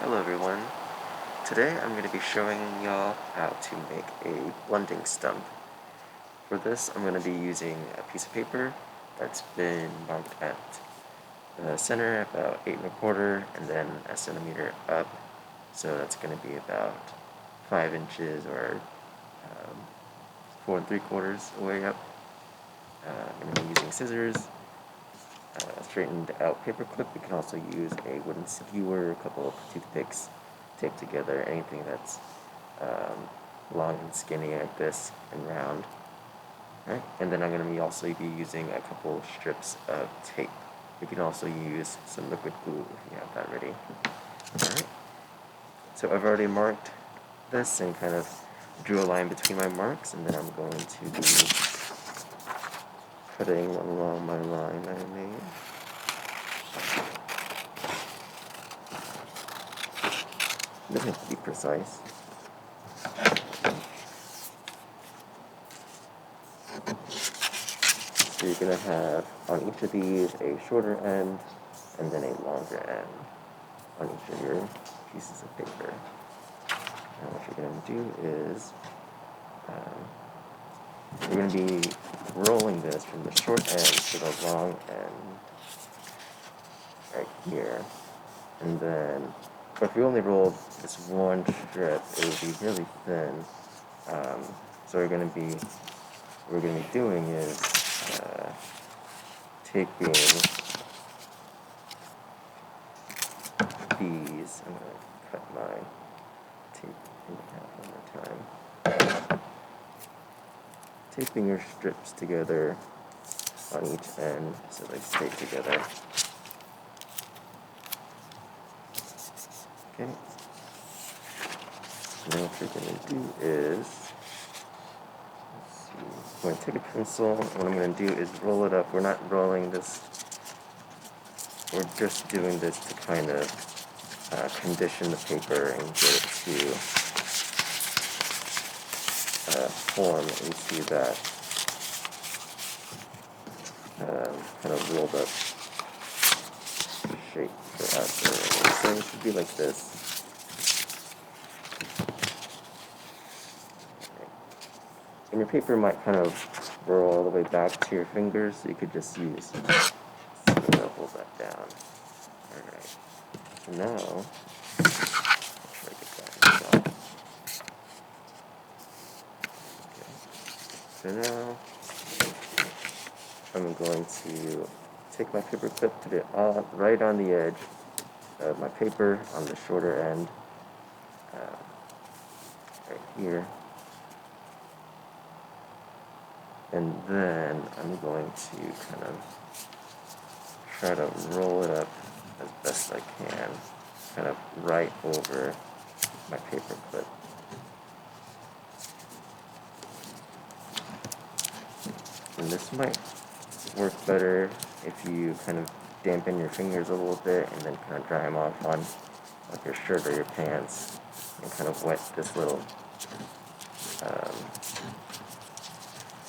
Hello everyone. Today I'm going to be showing y'all how to make a blending stump. For this I'm going to be using a piece of paper that's been marked at the center about 8 1/4 and then a centimeter up. So that's going to be about 5 inches or 4 3/4 away up. I'm going to be using scissors, straightened out paper clip. You can also use a wooden skewer, a couple of toothpicks taped together, anything that's long and skinny like this and round. Right? And then I'm going to be also be using a couple strips of tape. You can also use some liquid glue if you have that ready. Alright, so I've already marked this and kind of drew a line between my marks, and then I'm going to be cutting along my line I made. It doesn't have to be precise. So you're going to have on each of these a shorter end and then a longer end on each of your pieces of paper. And what you're going to do is you're going to be rolling this from the short end to the long end right here. And then, but if you only rolled this one strip, it would be really thin. So what we're going to be doing is taking these. I'm going to cut my tape in half one more time. Taping your strips together on each end so they stay together. Okay. And then what you're going to do is, I'm going to take a pencil. What I'm going to do is roll it up. We're not rolling this. We're just doing this to kind of condition the paper and get it to form. And you see that kind of rolled up shape for us. So it should be like this. And your paper might kind of roll all the way back to your fingers, so you could just use hold that down. Alright. So now, try to get that off. Okay. So now, I'm going to take my paper clip, put it right on the edge of my paper on the shorter end, right here. And then I'm going to kind of try to roll it up as best I can, kind of right over my paper clip. And this might work better if you kind of dampen your fingers a little bit and then kind of dry them off on like your shirt or your pants and kind of wet this little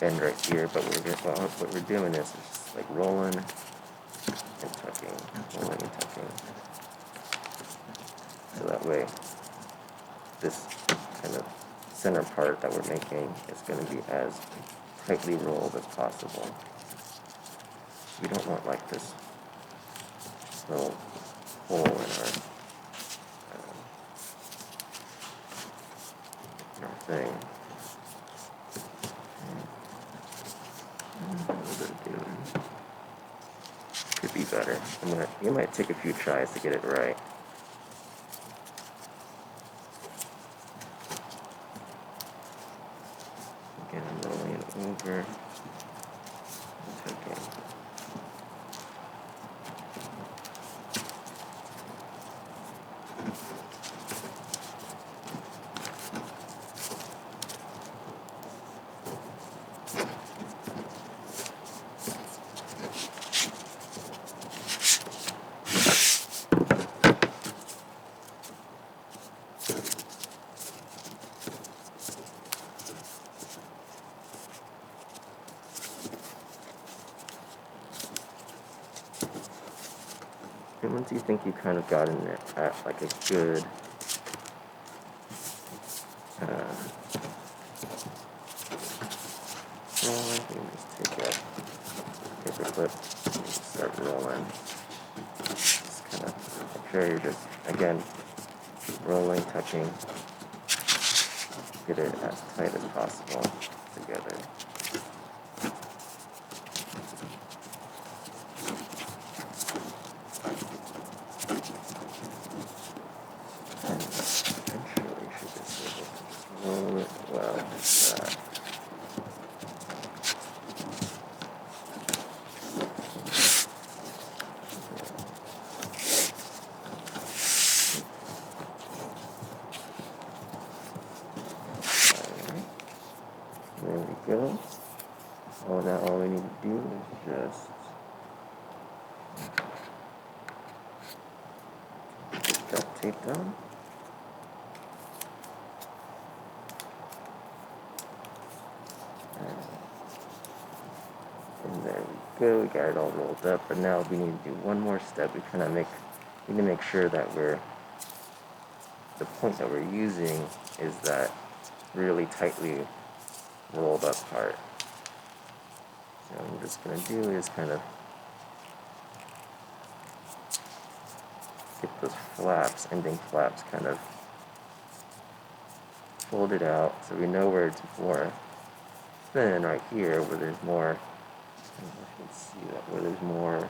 bend right here. But what we're doing is just like rolling and tucking, rolling and tucking. So that way this kind of center part that we're making is going to be as tightly rolled as possible. We don't want like this little hole in our thing. What is it doing? Could be better. You might take a few tries to get it right. Again, I'm rolling it over. Tucking. And once you think you've kind of gotten it at like a good rolling. You can just take a paper clip and start rolling. Just kind of make sure you're just, again, rolling, touching, get it as tight as possible together. And eventually you should just be able to just roll it well like that. There we go. Oh, now all we need to do is just get duct tape on. And there we go. We got it all rolled up. But now we need to do one more step. We need to make sure that the point that we're using is that really tightly rolled up part. So what I'm just going to do is kind of get those flaps, ending flaps, kind of folded out so we know where it's more thin right here, where there's more. I don't know if you can see that, where there's more.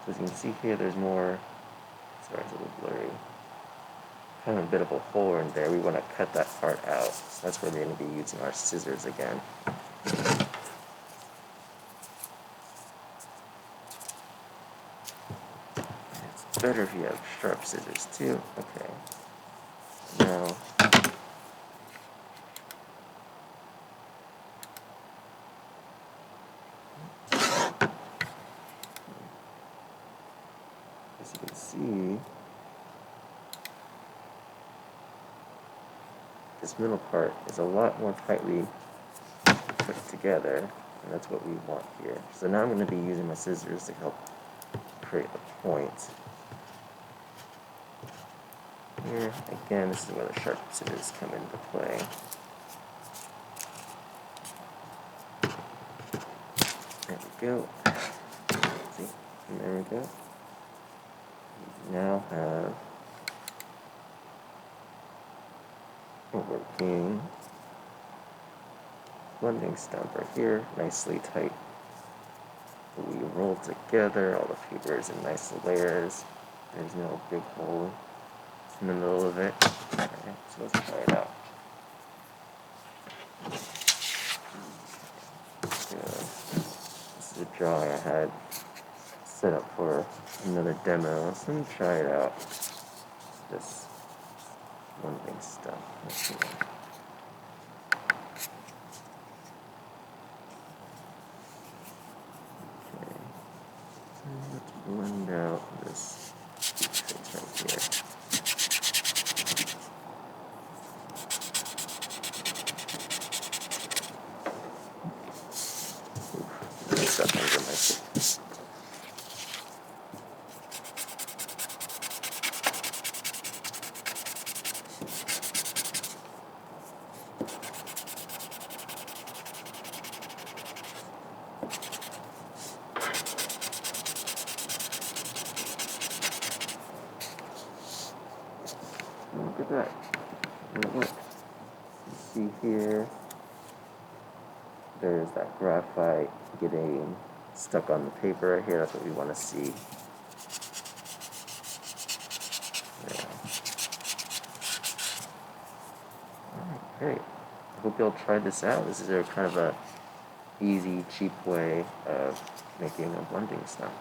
So as you can see here, there's more. Sorry, it's a little blurry. Kind of a bit of a hole in there. We want to cut that part out. So that's where we're going to be using our scissors again. It's better if you have sharp scissors too. Okay. Now, as you can see, this middle part is a lot more tightly put together, and that's what we want here. So now I'm going to be using my scissors to help create the point. Here, again, this is where the sharp scissors come into play. There we go. See? And there we go. We now have a working blending stump right here, nicely tight. We roll together, all the paper is in nice layers. There's no big hole in the middle of it. Okay, so let's try it out. So, this is a drawing I had set up for another demo, so let me try it out. This one thing stuff. Let's see. Okay, so let's blend out this face right here. Stuff under my feet. Look at that. Look. You see here, there's that graphite getting stuck on the paper right here. That's what we want to see. Yeah. Alright, great. I hope you'll try this out. This is a kind of a easy, cheap way of making a blending stump.